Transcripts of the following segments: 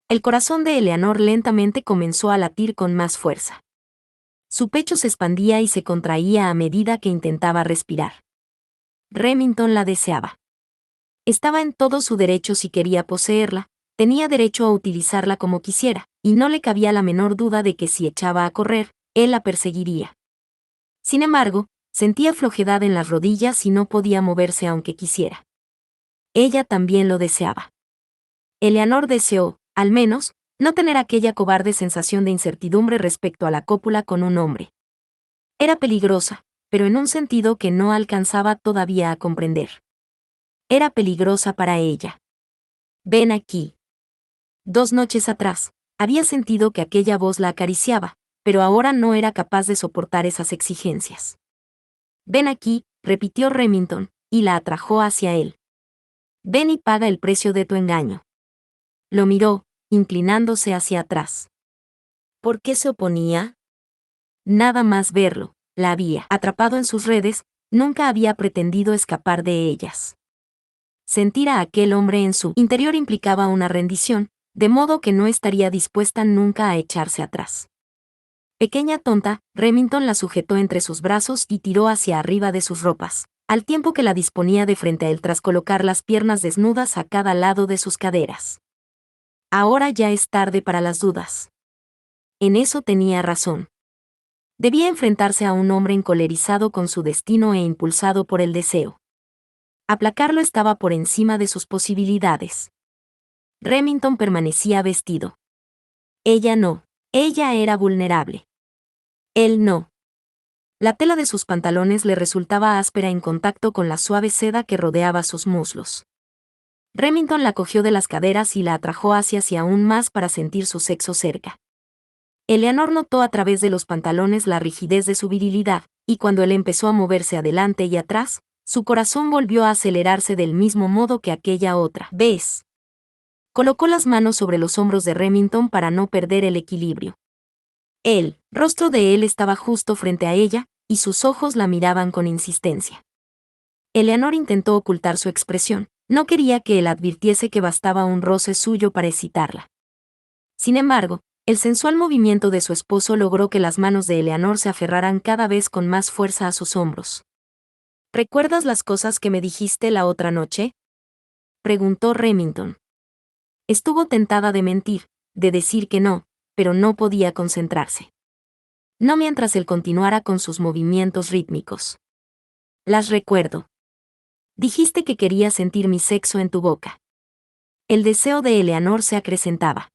El corazón de Eleanor lentamente comenzó a latir con más fuerza. Su pecho se expandía y se contraía a medida que intentaba respirar. Remington la deseaba. Estaba en todo su derecho si quería poseerla, tenía derecho a utilizarla como quisiera, y no le cabía la menor duda de que si echaba a correr, él la perseguiría. Sin embargo, sentía flojedad en las rodillas y no podía moverse aunque quisiera. Ella también lo deseaba. Eleanor deseó, al menos, no tener aquella cobarde sensación de incertidumbre respecto a la cópula con un hombre. Era peligrosa, pero en un sentido que no alcanzaba todavía a comprender. Era peligrosa para ella. Ven aquí. 2 noches atrás, había sentido que aquella voz la acariciaba, pero ahora no era capaz de soportar esas exigencias. Ven aquí, repitió Remington, y la atrajo hacia él. Ven y paga el precio de tu engaño. Lo miró, inclinándose hacia atrás. ¿Por qué se oponía? Nada más verlo, la había atrapado en sus redes, nunca había pretendido escapar de ellas. Sentir a aquel hombre en su interior implicaba una rendición, de modo que no estaría dispuesta nunca a echarse atrás. Pequeña tonta, Remington la sujetó entre sus brazos y tiró hacia arriba de sus ropas, al tiempo que la disponía de frente a él tras colocar las piernas desnudas a cada lado de sus caderas. Ahora ya es tarde para las dudas. En eso tenía razón. Debía enfrentarse a un hombre encolerizado con su destino e impulsado por el deseo. Aplacarlo estaba por encima de sus posibilidades. Remington permanecía vestido. Ella no, ella era vulnerable. Él no. La tela de sus pantalones le resultaba áspera en contacto con la suave seda que rodeaba sus muslos. Remington la cogió de las caderas y la atrajo hacia sí aún más para sentir su sexo cerca. Eleanor notó a través de los pantalones la rigidez de su virilidad, y cuando él empezó a moverse adelante y atrás, su corazón volvió a acelerarse del mismo modo que aquella otra vez. Colocó las manos sobre los hombros de Remington para no perder el equilibrio. El rostro de él estaba justo frente a ella, y sus ojos la miraban con insistencia. Eleanor intentó ocultar su expresión, no quería que él advirtiese que bastaba un roce suyo para excitarla. Sin embargo, el sensual movimiento de su esposo logró que las manos de Eleanor se aferraran cada vez con más fuerza a sus hombros. ¿Recuerdas las cosas que me dijiste la otra noche?, preguntó Remington. Estuvo tentada de mentir, de decir que no, pero no podía concentrarse. No mientras él continuara con sus movimientos rítmicos. Las recuerdo. Dijiste que querías sentir mi sexo en tu boca. El deseo de Eleanor se acrecentaba.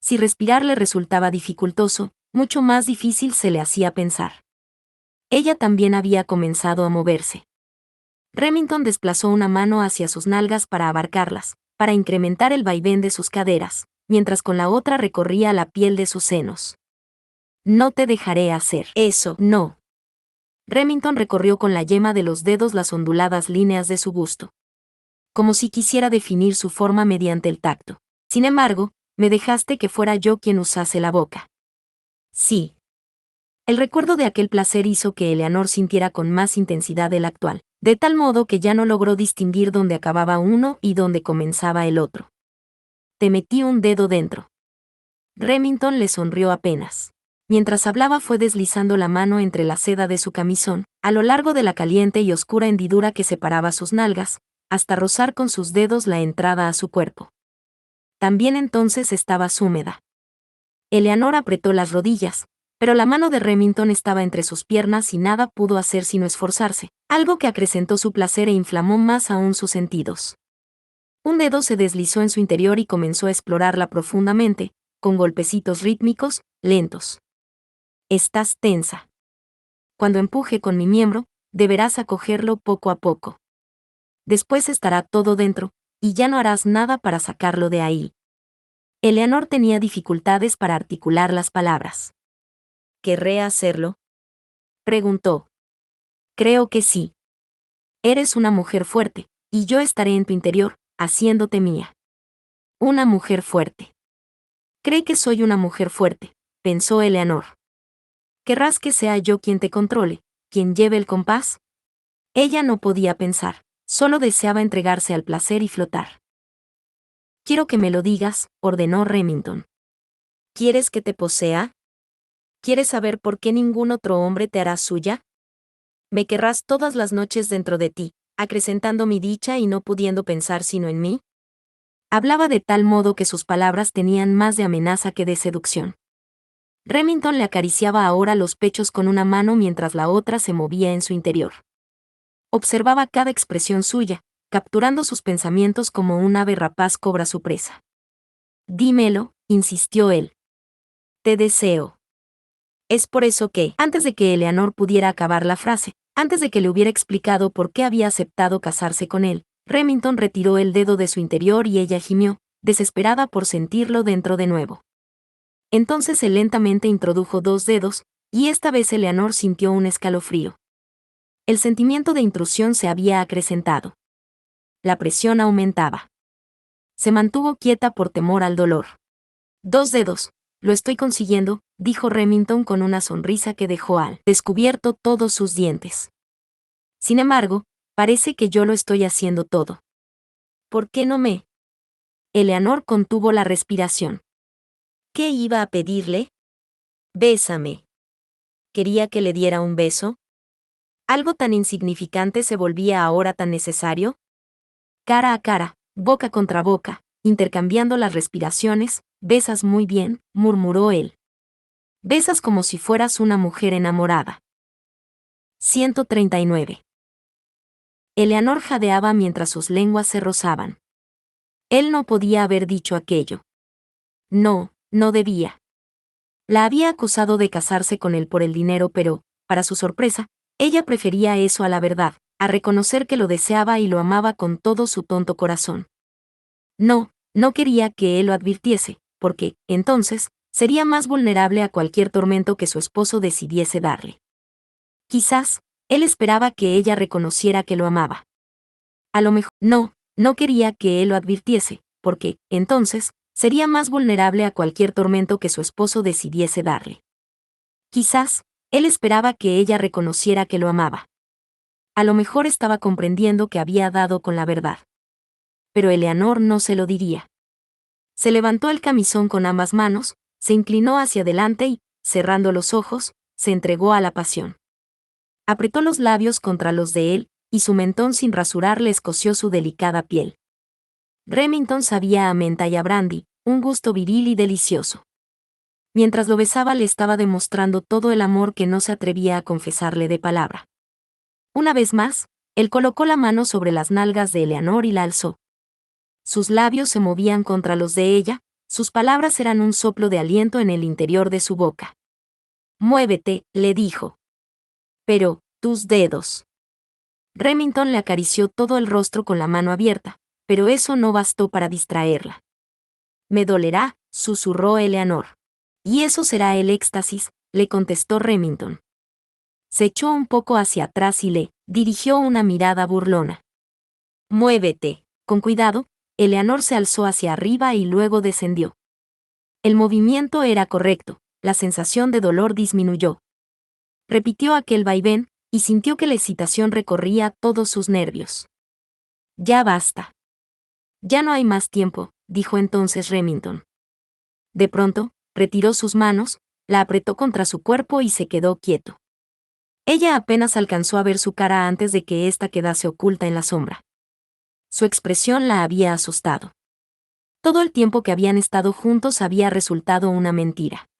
Si respirar le resultaba dificultoso, mucho más difícil se le hacía pensar. Ella también había comenzado a moverse. Remington desplazó una mano hacia sus nalgas para abarcarlas, para incrementar el vaivén de sus caderas, mientras con la otra recorría la piel de sus senos. No te dejaré hacer eso, no. Remington recorrió con la yema de los dedos las onduladas líneas de su busto. Como si quisiera definir su forma mediante el tacto. Sin embargo, me dejaste que fuera yo quien usase la boca. Sí. El recuerdo de aquel placer hizo que Eleanor sintiera con más intensidad el actual, de tal modo que ya no logró distinguir dónde acababa uno y dónde comenzaba el otro. Te metí un dedo dentro. Remington le sonrió apenas. Mientras hablaba fue deslizando la mano entre la seda de su camisón, a lo largo de la caliente y oscura hendidura que separaba sus nalgas, hasta rozar con sus dedos la entrada a su cuerpo. También entonces estaba húmeda. Eleanor apretó las rodillas, pero la mano de Remington estaba entre sus piernas y nada pudo hacer sino esforzarse, algo que acrecentó su placer e inflamó más aún sus sentidos. Un dedo se deslizó en su interior y comenzó a explorarla profundamente, con golpecitos rítmicos, lentos. Estás tensa. Cuando empuje con mi miembro, deberás acogerlo poco a poco. Después estará todo dentro, y ya no harás nada para sacarlo de ahí. Eleanor tenía dificultades para articular las palabras. ¿Querré hacerlo?, preguntó. Creo que sí. Eres una mujer fuerte, y yo estaré en tu interior, haciéndote mía. Una mujer fuerte. Cree que soy una mujer fuerte, pensó Eleanor. ¿Querrás que sea yo quien te controle, quien lleve el compás? Ella no podía pensar, solo deseaba entregarse al placer y flotar. Quiero que me lo digas, ordenó Remington. ¿Quieres que te posea? ¿Quieres saber por qué ningún otro hombre te hará suya? Me querrás todas las noches dentro de ti, acrecentando mi dicha y no pudiendo pensar sino en mí. Hablaba de tal modo que sus palabras tenían más de amenaza que de seducción. Remington le acariciaba ahora los pechos con una mano mientras la otra se movía en su interior. Observaba cada expresión suya, capturando sus pensamientos como un ave rapaz cobra su presa. Dímelo, insistió él. Te deseo. Es por eso que, antes de que Eleanor pudiera acabar la frase, antes de que le hubiera explicado por qué había aceptado casarse con él, Remington retiró el dedo de su interior y ella gimió, desesperada por sentirlo dentro de nuevo. Entonces él lentamente introdujo 2 dedos, y esta vez Eleanor sintió un escalofrío. El sentimiento de intrusión se había acrecentado. La presión aumentaba. Se mantuvo quieta por temor al dolor. 2 dedos. Lo estoy consiguiendo, dijo Remington con una sonrisa que dejó al descubierto todos sus dientes. Sin embargo, parece que yo lo estoy haciendo todo. ¿Por qué no me? Eleanor contuvo la respiración. ¿Qué iba a pedirle? Bésame. ¿Quería que le diera un beso? ¿Algo tan insignificante se volvía ahora tan necesario? Cara a cara, boca contra boca, intercambiando las respiraciones, besas muy bien, murmuró él. Besas como si fueras una mujer enamorada. 139. Eleanor jadeaba mientras sus lenguas se rozaban. Él no podía haber dicho aquello. No, no debía. La había acusado de casarse con él por el dinero, pero, para su sorpresa, ella prefería eso a la verdad, a reconocer que lo deseaba y lo amaba con todo su tonto corazón. No, no quería que él lo advirtiese, porque, entonces, sería más vulnerable a cualquier tormento que su esposo decidiese darle. Quizás, él esperaba que ella reconociera que lo amaba. A lo mejor, no, no quería que él lo advirtiese, porque, entonces, sería más vulnerable a cualquier tormento que su esposo decidiese darle. Quizás, él esperaba que ella reconociera que lo amaba. A lo mejor estaba comprendiendo que había dado con la verdad. Pero Eleanor no se lo diría. Se levantó el camisón con ambas manos, se inclinó hacia adelante y, cerrando los ojos, se entregó a la pasión. Apretó los labios contra los de él, y su mentón sin rasurar le escoció su delicada piel. Remington sabía a menta y a brandy, un gusto viril y delicioso. Mientras lo besaba le estaba demostrando todo el amor que no se atrevía a confesarle de palabra. Una vez más, él colocó la mano sobre las nalgas de Eleanor y la alzó. Sus labios se movían contra los de ella, sus palabras eran un soplo de aliento en el interior de su boca. Muévete, le dijo. Pero, tus dedos. Remington le acarició todo el rostro con la mano abierta, pero eso no bastó para distraerla. Me dolerá, susurró Eleanor. Y eso será el éxtasis, le contestó Remington. Se echó un poco hacia atrás y le dirigió una mirada burlona. Muévete. Con cuidado, Eleanor se alzó hacia arriba y luego descendió. El movimiento era correcto, la sensación de dolor disminuyó. Repitió aquel vaivén, y sintió que la excitación recorría todos sus nervios. Ya basta. Ya no hay más tiempo, dijo entonces Remington. De pronto, retiró sus manos, la apretó contra su cuerpo y se quedó quieto. Ella apenas alcanzó a ver su cara antes de que ésta quedase oculta en la sombra. Su expresión la había asustado. Todo el tiempo que habían estado juntos había resultado una mentira.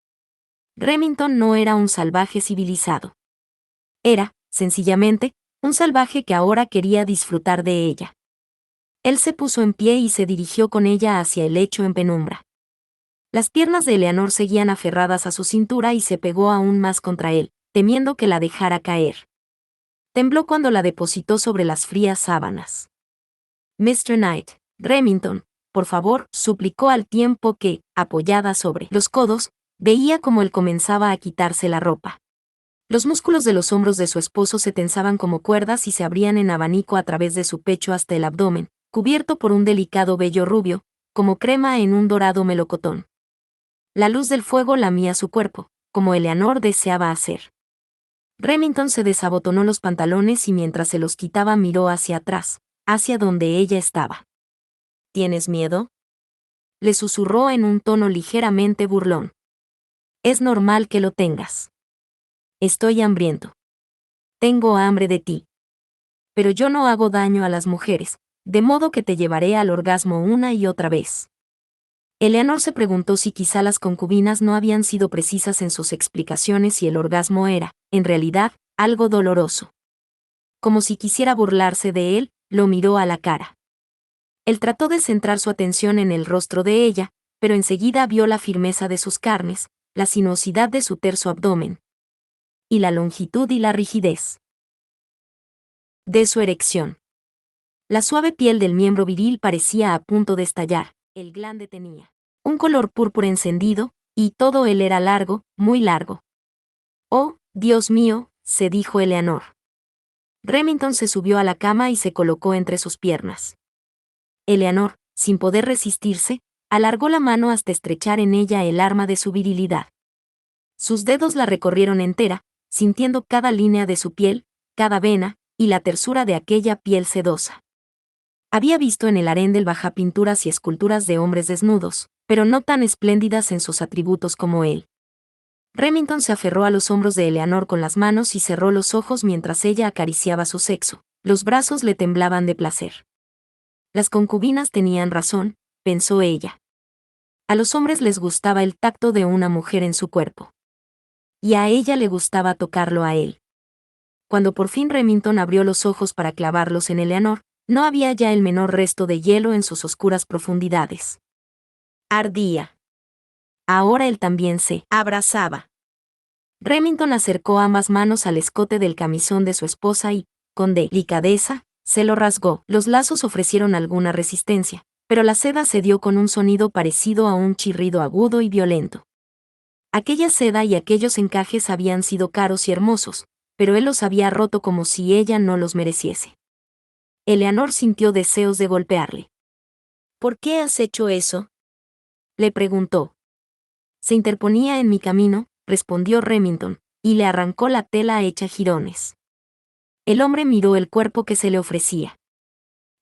Remington no era un salvaje civilizado. Era, sencillamente, un salvaje que ahora quería disfrutar de ella. Él se puso en pie y se dirigió con ella hacia el lecho en penumbra. Las piernas de Eleanor seguían aferradas a su cintura y se pegó aún más contra él, temiendo que la dejara caer. Tembló cuando la depositó sobre las frías sábanas. Mr. Knight, Remington, por favor, suplicó al tiempo que, apoyada sobre los codos, veía como él comenzaba a quitarse la ropa. Los músculos de los hombros de su esposo se tensaban como cuerdas y se abrían en abanico a través de su pecho hasta el abdomen, cubierto por un delicado vello rubio, como crema en un dorado melocotón. La luz del fuego lamía su cuerpo, como Eleanor deseaba hacer. Remington se desabotonó los pantalones y mientras se los quitaba miró hacia atrás, hacia donde ella estaba. ¿Tienes miedo? le susurró en un tono ligeramente burlón. Es normal que lo tengas. Estoy hambriento. Tengo hambre de ti. Pero yo no hago daño a las mujeres, de modo que te llevaré al orgasmo una y otra vez. Eleanor se preguntó si quizá las concubinas no habían sido precisas en sus explicaciones y el orgasmo era, en realidad, algo doloroso. Como si quisiera burlarse de él, lo miró a la cara. Él trató de centrar su atención en el rostro de ella, pero enseguida vio la firmeza de sus carnes, la sinuosidad de su terso abdomen, y la longitud y la rigidez de su erección. La suave piel del miembro viril parecía a punto de estallar, el glande tenía un color púrpura encendido, y todo él era largo, muy largo. «Oh, Dios mío», se dijo Eleanor. Remington se subió a la cama y se colocó entre sus piernas. Eleanor, sin poder resistirse, alargó la mano hasta estrechar en ella el arma de su virilidad. Sus dedos la recorrieron entera, sintiendo cada línea de su piel, cada vena, y la tersura de aquella piel sedosa. Había visto en el harén del Bajá pinturas y esculturas de hombres desnudos, pero no tan espléndidas en sus atributos como él. Remington se aferró a los hombros de Eleanor con las manos y cerró los ojos mientras ella acariciaba su sexo. Los brazos le temblaban de placer. Las concubinas tenían razón, pensó ella. A los hombres les gustaba el tacto de una mujer en su cuerpo. Y a ella le gustaba tocarlo a él. Cuando por fin Remington abrió los ojos para clavarlos en Eleanor, no había ya el menor resto de hielo en sus oscuras profundidades. Ardía. Ahora él también se abrazaba. Remington acercó ambas manos al escote del camisón de su esposa y, con delicadeza, se lo rasgó. Los lazos ofrecieron alguna resistencia, pero la seda cedió con un sonido parecido a un chirrido agudo y violento. Aquella seda y aquellos encajes habían sido caros y hermosos, pero él los había roto como si ella no los mereciese. Eleanor sintió deseos de golpearle. ¿Por qué has hecho eso?, le preguntó. Se interponía en mi camino, respondió Remington, y le arrancó la tela hecha jirones. El hombre miró el cuerpo que se le ofrecía.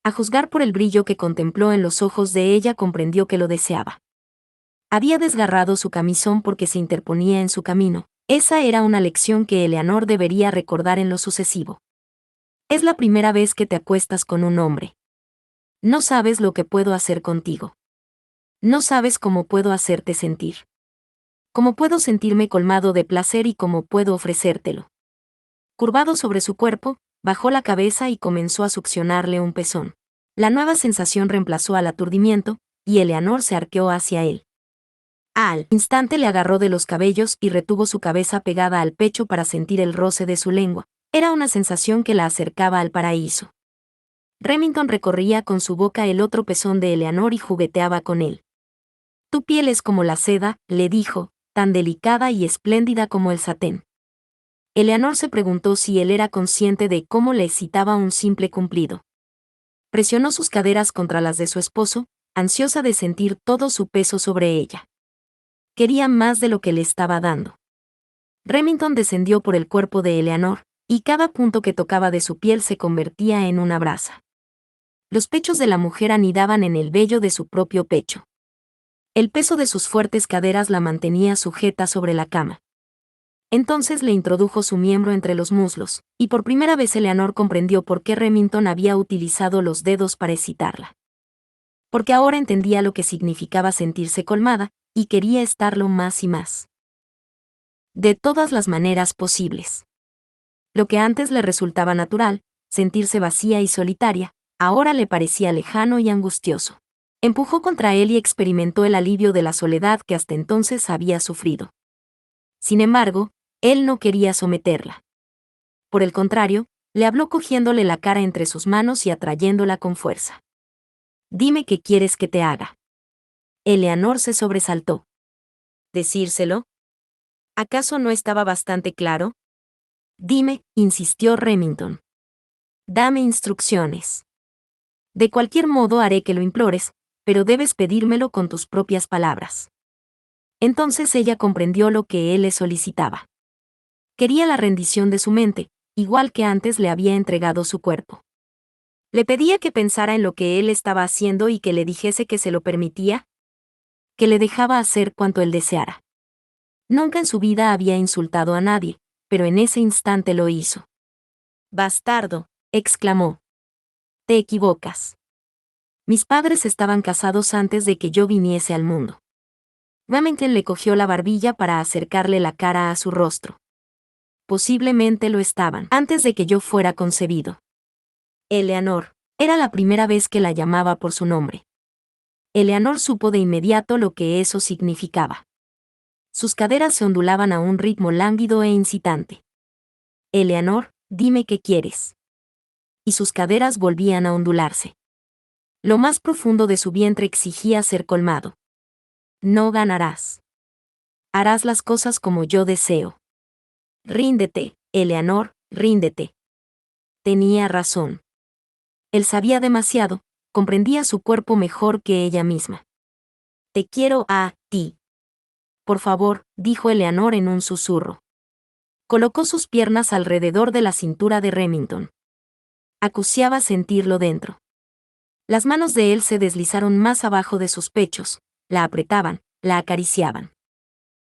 A juzgar por el brillo que contempló en los ojos de ella, comprendió que lo deseaba. Había desgarrado su camisón porque se interponía en su camino. Esa era una lección que Eleanor debería recordar en lo sucesivo. Es la primera vez que te acuestas con un hombre. No sabes lo que puedo hacer contigo. No sabes cómo puedo hacerte sentir. Cómo puedo sentirme colmado de placer y cómo puedo ofrecértelo. Curvado sobre su cuerpo, bajó la cabeza y comenzó a succionarle un pezón. La nueva sensación reemplazó al aturdimiento, y Eleanor se arqueó hacia él. Al instante le agarró de los cabellos y retuvo su cabeza pegada al pecho para sentir el roce de su lengua. Era una sensación que la acercaba al paraíso. Remington recorría con su boca el otro pezón de Eleanor y jugueteaba con él. Tu piel es como la seda, le dijo, tan delicada y espléndida como el satén. Eleanor se preguntó si él era consciente de cómo le excitaba un simple cumplido. Presionó sus caderas contra las de su esposo, ansiosa de sentir todo su peso sobre ella. Quería más de lo que le estaba dando. Remington descendió por el cuerpo de Eleanor, y cada punto que tocaba de su piel se convertía en una brasa. Los pechos de la mujer anidaban en el vello de su propio pecho. El peso de sus fuertes caderas la mantenía sujeta sobre la cama. Entonces le introdujo su miembro entre los muslos, y por primera vez Eleanor comprendió por qué Remington había utilizado los dedos para excitarla. Porque ahora entendía lo que significaba sentirse colmada, y quería estarlo más y más. De todas las maneras posibles. Lo que antes le resultaba natural, sentirse vacía y solitaria, ahora le parecía lejano y angustioso. Empujó contra él y experimentó el alivio de la soledad que hasta entonces había sufrido. Sin embargo, él no quería someterla. Por el contrario, le habló cogiéndole la cara entre sus manos y atrayéndola con fuerza. Dime qué quieres que te haga. Eleanor se sobresaltó. ¿Decírselo? ¿Acaso no estaba bastante claro? Dime, insistió Remington. Dame instrucciones. De cualquier modo haré que lo implores, pero debes pedírmelo con tus propias palabras. Entonces ella comprendió lo que él le solicitaba. Quería la rendición de su mente, igual que antes le había entregado su cuerpo. Le pedía que pensara en lo que él estaba haciendo y que le dijese que se lo permitía. que le dejaba hacer cuanto él deseara. Nunca en su vida había insultado a nadie, pero en ese instante lo hizo. «Bastardo», exclamó. «Te equivocas. Mis padres estaban casados antes de que yo viniese al mundo». Remington le cogió la barbilla para acercarle la cara a su rostro. «Posiblemente lo estaban, antes de que yo fuera concebido». Eleanor. Era la primera vez que la llamaba por su nombre. Eleanor supo de inmediato lo que eso significaba. Sus caderas se ondulaban a un ritmo lánguido e incitante. «Eleanor, dime qué quieres». Y sus caderas volvían a ondularse. Lo más profundo de su vientre exigía ser colmado. «No ganarás. Harás las cosas como yo deseo. Ríndete, Eleanor, ríndete». Tenía razón. Él sabía demasiado, comprendía su cuerpo mejor que ella misma. «Te quiero a ti». «Por favor», dijo Eleanor en un susurro. Colocó sus piernas alrededor de la cintura de Remington. Acuciaba sentirlo dentro. Las manos de él se deslizaron más abajo de sus pechos, la apretaban, la acariciaban.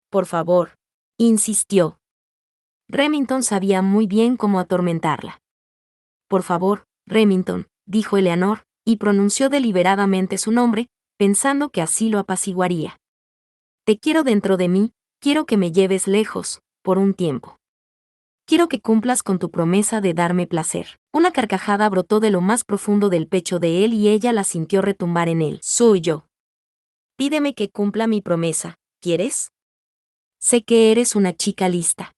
«Por favor», insistió. Remington sabía muy bien cómo atormentarla. «Por favor, Remington», dijo Eleanor, y pronunció deliberadamente su nombre, pensando que así lo apaciguaría. «Te quiero dentro de mí, quiero que me lleves lejos, por un tiempo. Quiero que cumplas con tu promesa de darme placer». Una carcajada brotó de lo más profundo del pecho de él y ella la sintió retumbar en él. «Soy yo. Pídeme que cumpla mi promesa, ¿quieres? Sé que eres una chica lista.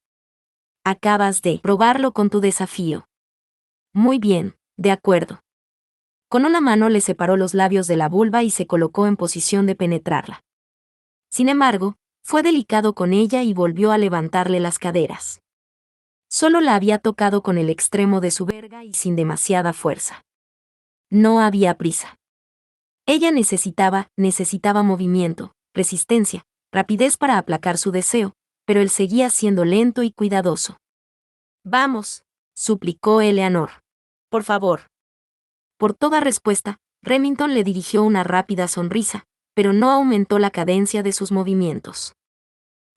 Acabas de probarlo con tu desafío. Muy bien, de acuerdo». Con una mano le separó los labios de la vulva y se colocó en posición de penetrarla. Sin embargo, fue delicado con ella y volvió a levantarle las caderas. Solo la había tocado con el extremo de su verga y sin demasiada fuerza. No había prisa. Ella necesitaba movimiento, resistencia, rapidez para aplacar su deseo, pero él seguía siendo lento y cuidadoso. «Vamos», suplicó Eleanor. «Por favor». Por toda respuesta, Remington le dirigió una rápida sonrisa, pero no aumentó la cadencia de sus movimientos.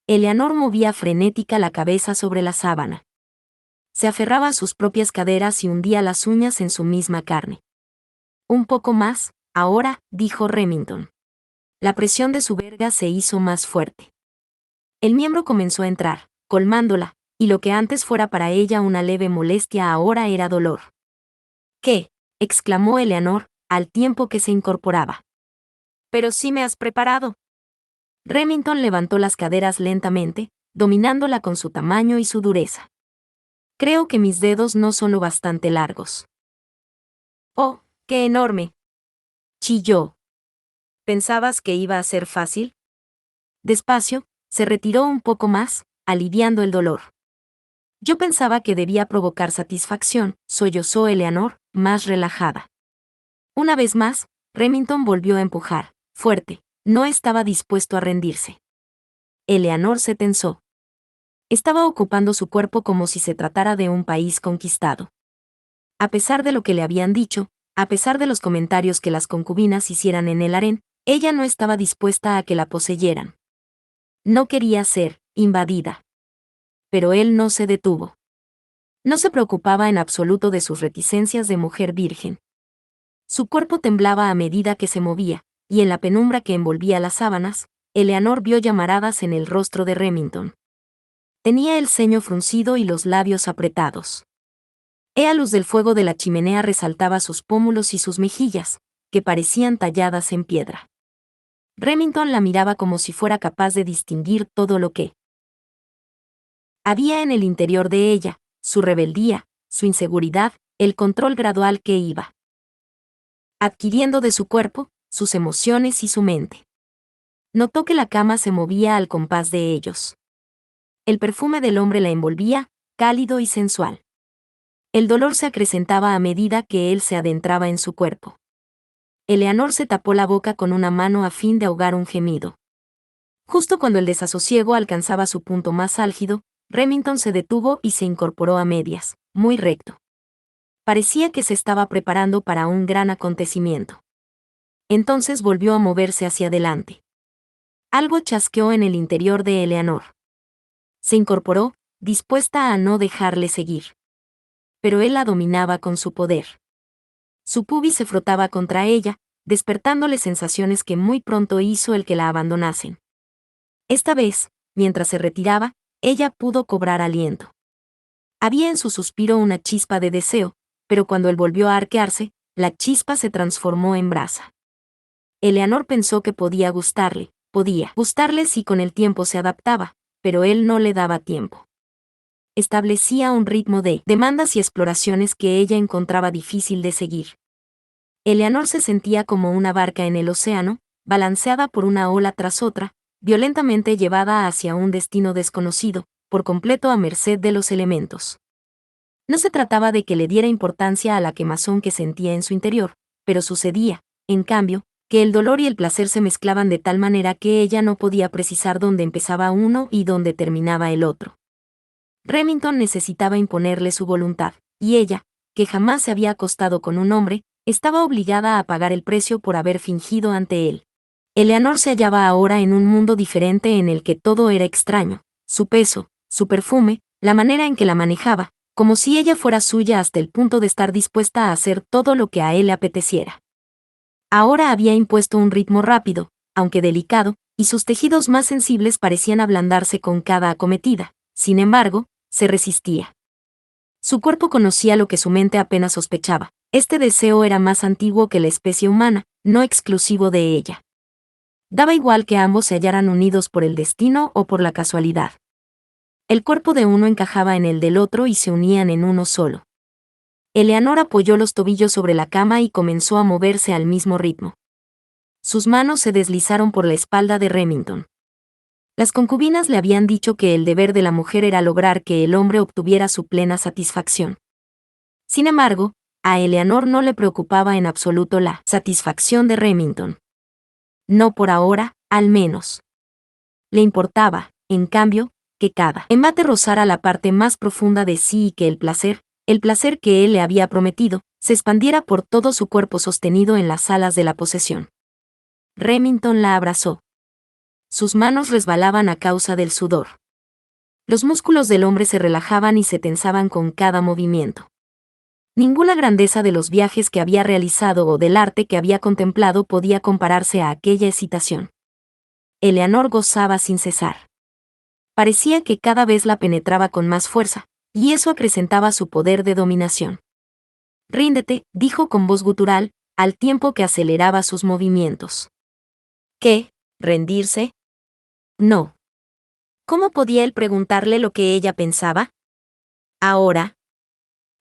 Eleanor movía frenética la cabeza sobre la sábana. Se aferraba a sus propias caderas y hundía las uñas en su misma carne. «Un poco más, ahora», dijo Remington. La presión de su verga se hizo más fuerte. El miembro comenzó a entrar, colmándola, y lo que antes fuera para ella una leve molestia ahora era dolor. «¿Qué?», exclamó Eleanor, al tiempo que se incorporaba. «Pero sí me has preparado». Remington levantó las caderas lentamente, dominándola con su tamaño y su dureza. «Creo que mis dedos no son lo bastante largos». «Oh, qué enorme», chilló. «¿Pensabas que iba a ser fácil?». Despacio, se retiró un poco más, aliviando el dolor. «Yo pensaba que debía provocar satisfacción», sollozó Eleanor, más relajada. Una vez más, Remington volvió a empujar, fuerte, no estaba dispuesto a rendirse. Eleanor se tensó. Estaba ocupando su cuerpo como si se tratara de un país conquistado. A pesar de lo que le habían dicho, a pesar de los comentarios que las concubinas hicieran en el harén, ella no estaba dispuesta a que la poseyeran. No quería ser invadida. Pero él no se detuvo. No se preocupaba en absoluto de sus reticencias de mujer virgen. Su cuerpo temblaba a medida que se movía, y en la penumbra que envolvía las sábanas, Eleanor vio llamaradas en el rostro de Remington. Tenía el ceño fruncido y los labios apretados. La luz del fuego de la chimenea resaltaba sus pómulos y sus mejillas, que parecían talladas en piedra. Remington la miraba como si fuera capaz de distinguir todo lo que había en el interior de ella, su rebeldía, su inseguridad, el control gradual que iba adquiriendo de su cuerpo, sus emociones y su mente. Notó que la cama se movía al compás de ellos. El perfume del hombre la envolvía, cálido y sensual. El dolor se acrecentaba a medida que él se adentraba en su cuerpo. Eleanor se tapó la boca con una mano a fin de ahogar un gemido. Justo cuando el desasosiego alcanzaba su punto más álgido, Remington se detuvo y se incorporó a medias, muy recto. Parecía que se estaba preparando para un gran acontecimiento. Entonces volvió a moverse hacia adelante. Algo chasqueó en el interior de Eleanor. Se incorporó, dispuesta a no dejarle seguir. Pero él la dominaba con su poder. Su pubis se frotaba contra ella, despertándole sensaciones que muy pronto hizo el que la abandonasen. Esta vez, mientras se retiraba, ella pudo cobrar aliento. Había en su suspiro una chispa de deseo, pero cuando él volvió a arquearse, la chispa se transformó en brasa. Eleanor pensó que podía gustarle si con el tiempo se adaptaba, pero él no le daba tiempo. Establecía un ritmo de demandas y exploraciones que ella encontraba difícil de seguir. Eleanor se sentía como una barca en el océano, balanceada por una ola tras otra, violentamente llevada hacia un destino desconocido, por completo a merced de los elementos. No se trataba de que le diera importancia a la quemazón que sentía en su interior, pero sucedía, en cambio, que el dolor y el placer se mezclaban de tal manera que ella no podía precisar dónde empezaba uno y dónde terminaba el otro. Remington necesitaba imponerle su voluntad, y ella, que jamás se había acostado con un hombre, estaba obligada a pagar el precio por haber fingido ante él. Eleanor se hallaba ahora en un mundo diferente en el que todo era extraño, su peso, su perfume, la manera en que la manejaba, como si ella fuera suya hasta el punto de estar dispuesta a hacer todo lo que a él le apeteciera. Ahora había impuesto un ritmo rápido, aunque delicado, y sus tejidos más sensibles parecían ablandarse con cada acometida. Sin embargo, se resistía. Su cuerpo conocía lo que su mente apenas sospechaba. Este deseo era más antiguo que la especie humana, no exclusivo de ella. Daba igual que ambos se hallaran unidos por el destino o por la casualidad. El cuerpo de uno encajaba en el del otro y se unían en uno solo. Eleanor apoyó los tobillos sobre la cama y comenzó a moverse al mismo ritmo. Sus manos se deslizaron por la espalda de Remington. Las concubinas le habían dicho que el deber de la mujer era lograr que el hombre obtuviera su plena satisfacción. Sin embargo, a Eleanor no le preocupaba en absoluto la satisfacción de Remington. No por ahora, al menos. Le importaba, en cambio, que cada embate rozara la parte más profunda de sí y que el placer que él le había prometido, se expandiera por todo su cuerpo sostenido en las alas de la posesión. Remington la abrazó. Sus manos resbalaban a causa del sudor. Los músculos del hombre se relajaban y se tensaban con cada movimiento. Ninguna grandeza de los viajes que había realizado o del arte que había contemplado podía compararse a aquella excitación. Eleanor gozaba sin cesar. Parecía que cada vez la penetraba con más fuerza, y eso acrecentaba su poder de dominación. «Ríndete», dijo con voz gutural, al tiempo que aceleraba sus movimientos. ¿Qué? ¿Rendirse? No. ¿Cómo podía él preguntarle lo que ella pensaba? Ahora,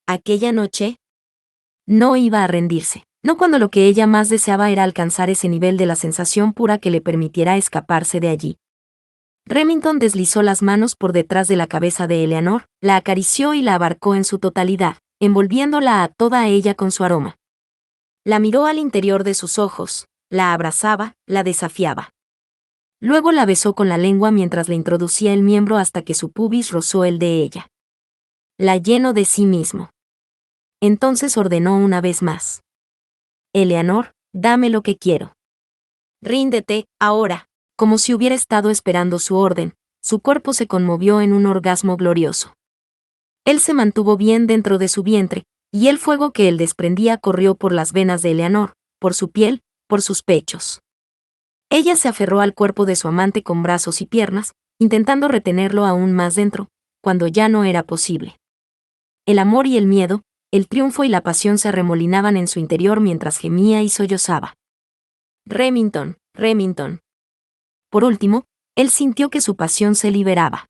aquella noche, no iba a rendirse. No cuando lo que ella más deseaba era alcanzar ese nivel de la sensación pura que le permitiera escaparse de allí. Remington deslizó las manos por detrás de la cabeza de Eleanor, la acarició y la abarcó en su totalidad, envolviéndola a toda ella con su aroma. La miró al interior de sus ojos, la abrazaba, la desafiaba. Luego la besó con la lengua mientras le introducía el miembro hasta que su pubis rozó el de ella. La llenó de sí mismo. Entonces ordenó una vez más. «Eleanor, dame lo que quiero. Ríndete, ahora». Como si hubiera estado esperando su orden, su cuerpo se conmovió en un orgasmo glorioso. Él se mantuvo bien dentro de su vientre, y el fuego que él desprendía corrió por las venas de Eleanor, por su piel, por sus pechos. Ella se aferró al cuerpo de su amante con brazos y piernas, intentando retenerlo aún más dentro, cuando ya no era posible. El amor y el miedo, el triunfo y la pasión se arremolinaban en su interior mientras gemía y sollozaba. «Remington, Remington». Por último, él sintió que su pasión se liberaba.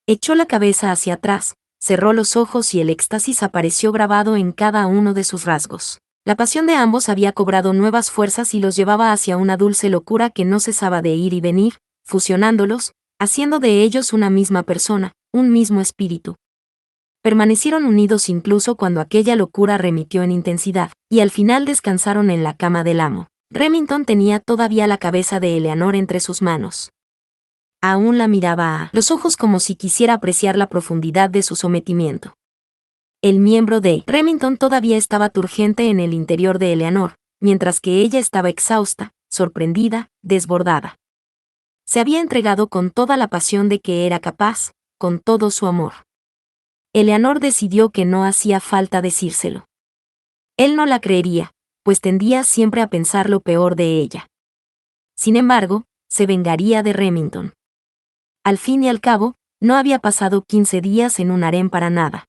Echó la cabeza hacia atrás, cerró los ojos y el éxtasis apareció grabado en cada uno de sus rasgos. La pasión de ambos había cobrado nuevas fuerzas y los llevaba hacia una dulce locura que no cesaba de ir y venir, fusionándolos, haciendo de ellos una misma persona, un mismo espíritu. Permanecieron unidos incluso cuando aquella locura remitió en intensidad, y al final descansaron en la cama del amo. Remington tenía todavía la cabeza de Eleanor entre sus manos. Aún la miraba a los ojos como si quisiera apreciar la profundidad de su sometimiento. El miembro de Remington todavía estaba turgente en el interior de Eleanor, mientras que ella estaba exhausta, sorprendida, desbordada. Se había entregado con toda la pasión de que era capaz, con todo su amor. Eleanor decidió que no hacía falta decírselo. Él no la creería, pues tendía siempre a pensar lo peor de ella. Sin embargo, se vengaría de Remington. Al fin y al cabo, no había pasado 15 días en un harén para nada.